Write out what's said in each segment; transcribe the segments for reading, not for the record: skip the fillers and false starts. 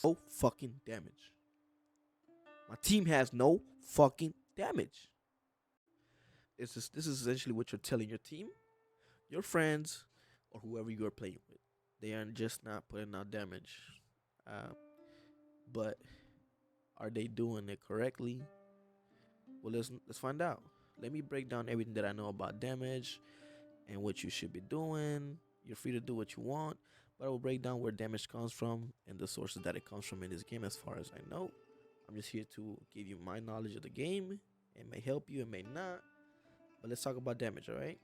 no fucking damage. My team has no fucking damage. This is essentially what you're telling your team, your friends, or whoever you are playing with. They are just not putting out damage. Uh, but are they doing it correctly? Well, let's find out. Let me break down everything that I know about damage and what you should be doing. You're free to do what you want, but I will break down where damage comes from and the sources that it comes from in this game as far as I know. I'm just here to give you my knowledge of the game. It may help you, it may not. But let's talk about damage, alright?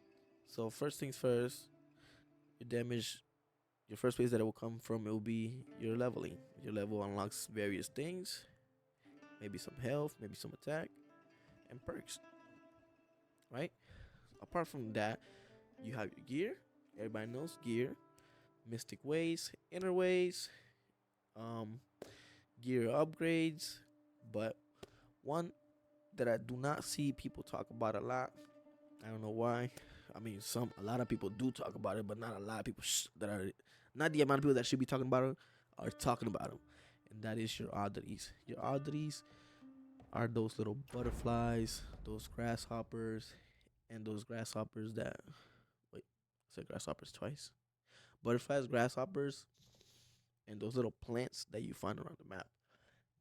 So first things first, your damage, your first place that it will come from, it will be your leveling. Your level unlocks various things, maybe some health, maybe some attack, and perks, right? Apart from that, you have your gear. Everybody knows gear, mystic ways, inner ways, um, gear upgrades. But one that I do not see people talk about a lot. I don't know why. I mean, a lot of people do talk about it, but not a lot of people that are not the amount of people that should be talking about it are talking about them. And that is your oddities. Your oddities are those little butterflies, those grasshoppers, and those grasshoppers that wait, I said grasshoppers twice. Butterflies, grasshoppers, and those little plants that you find around the map.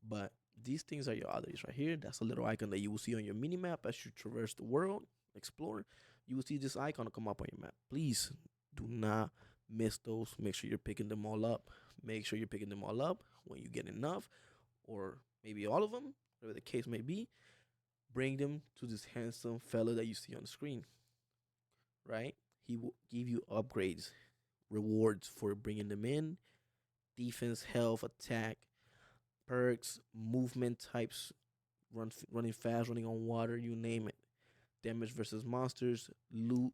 But these things are your oddities right here. That's a little icon that you will see on your mini map as you traverse the world, explore. You will see this icon come up on your map. Please do not miss those. Make sure you're picking them all up. Make sure you're picking them all up when you get enough, or maybe all of them, whatever the case may be. Bring them to this handsome fella that you see on the screen, right? He will give you upgrades, rewards for bringing them in, defense, health, attack, perks, movement types, running fast, running on water, you name it. Damage versus monsters, loot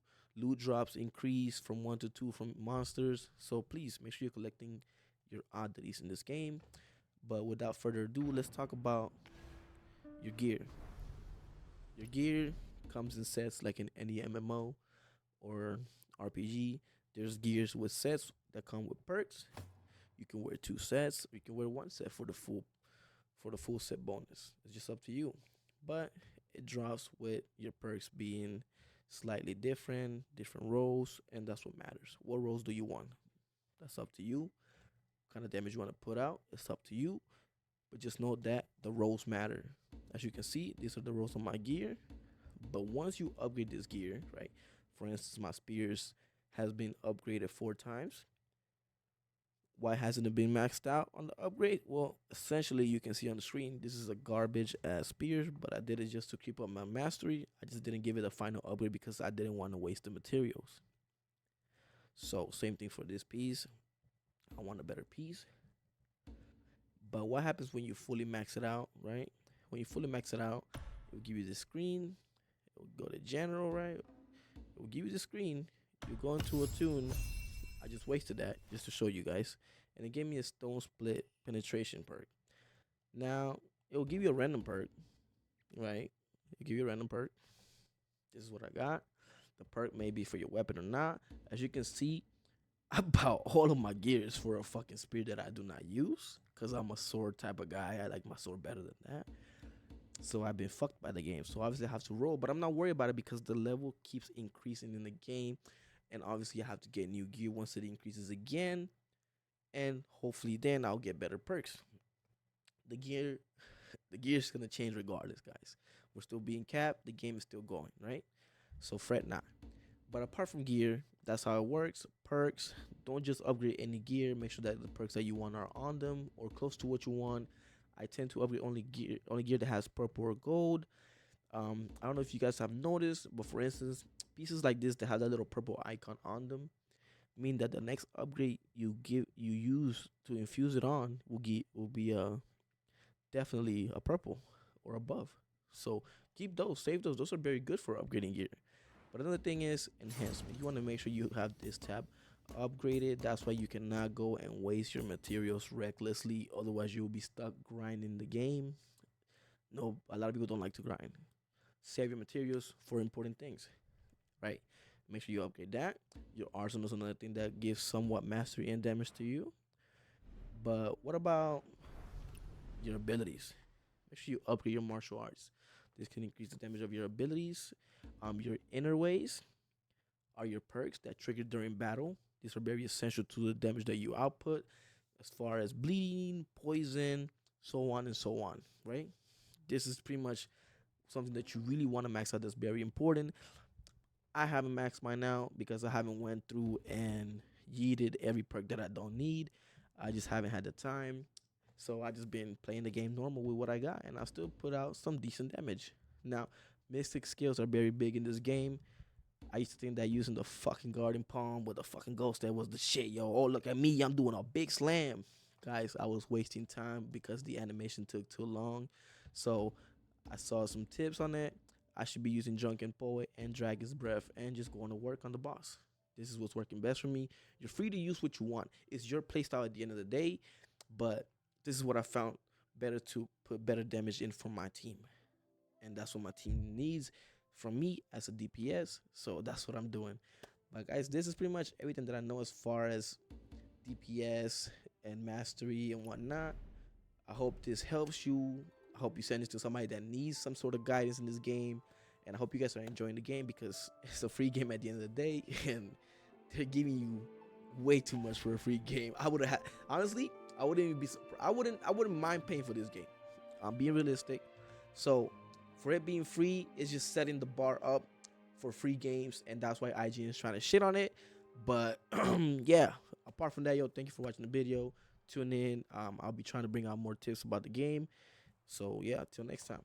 drops increase from 1 to 2 from monsters. So please make sure you're collecting your oddities in this game. But without further ado, let's talk about your gear. Your gear comes in sets like in any MMO or RPG. There's gears with sets that come with perks. You can wear 2 sets. You can wear 1 set for the full set bonus. It's just up to you. But it drops with your perks being slightly different, different roles, and that's what matters. What roles do you want? That's up to you. What kind of damage you want to put out? It's up to you. But just know that the roles matter. As you can see, these are the roles on my gear. But once you upgrade this gear, right? For instance, my spears has been upgraded 4 times. Why hasn't it been maxed out on the upgrade? Well, essentially, you can see on the screen, this is a garbage ass spear, but I did it just to keep up my mastery. I just didn't give it a final upgrade because I didn't want to waste the materials. So, same thing for this piece. I want a better piece. But what happens when you fully max it out, right? When you fully max it out, it will give you the screen. It will go to general, right? It will give you the screen. You go into a tune. I just wasted that just to show you guys. And it gave me a stone split penetration perk. Now, it will give you a random perk, right? It'll give you a random perk. This is what I got. The perk may be for your weapon or not. As you can see, I bought all of my gears for a fucking spear that I do not use. Because I'm a sword type of guy. I like my sword better than that. So I've been fucked by the game. So obviously I have to roll. But I'm not worried about it because the level keeps increasing in the game. And obviously I have to get new gear once it increases again. And hopefully then I'll get better perks. The gear the gear is gonna change regardless, guys. We're still being capped. The game is still going, right? So fret not. But apart from gear, that's how it works. Perks. Don't just upgrade any gear. Make sure that the perks that you want are on them or close to what you want. I tend to upgrade only gear that has purple or gold. I don't know if you guys have noticed, but for instance, pieces like this that have that little purple icon on them mean that the next upgrade you use to infuse it on will be definitely a purple or above. So keep those, save those. Those are very good for upgrading gear. But another thing is enhancement. You want to make sure you have this tab upgraded. That's why you cannot go and waste your materials recklessly. Otherwise, you will be stuck grinding the game. No, a lot of people don't like to grind. Save your materials for important things, right? Make sure you upgrade that. Your arsenal is another thing that gives somewhat mastery and damage to you. But what about your abilities. Make sure you upgrade your martial arts. This can increase the damage of your abilities. Your inner ways are your perks that trigger during battle. These are very essential to the damage that you output, as far as bleeding, poison, so on and so on. Right? This is pretty much something that you really want to max out. That's very important. I haven't maxed mine out because I haven't went through and yeeted every perk that I don't need. I just haven't had the time. So I just been playing the game normal with what I got, and I still put out some decent damage. Now, mystic skills are very big in this game. I used to think that using the fucking garden palm with the fucking ghost that was the shit, yo. Oh, look at me, I'm doing a big slam. Guys, I was wasting time because the animation took too long. So I saw some tips on it. I should be using Drunken Poet and Dragon's Breath and just going to work on the boss. This is what's working best for me. You're free to use what you want. It's your playstyle at the end of the day, but this is what I found better to put better damage in for my team. And that's what my team needs from me as a DPS. So that's what I'm doing. But guys, this is pretty much everything that I know as far as DPS and mastery and whatnot. I hope this helps you. I hope you send this to somebody that needs some sort of guidance in this game. And I hope you guys are enjoying the game because it's a free game at the end of the day. And they're giving you way too much for a free game. I would have had, honestly, I wouldn't even be I wouldn't mind paying for this game. I'm being realistic. So for it being free, it's just setting the bar up for free games, and that's why IGN is trying to shit on it. But yeah, apart from that, yo, thank you for watching the video. Tune in. I'll be trying to bring out more tips about the game. So yeah, till next time.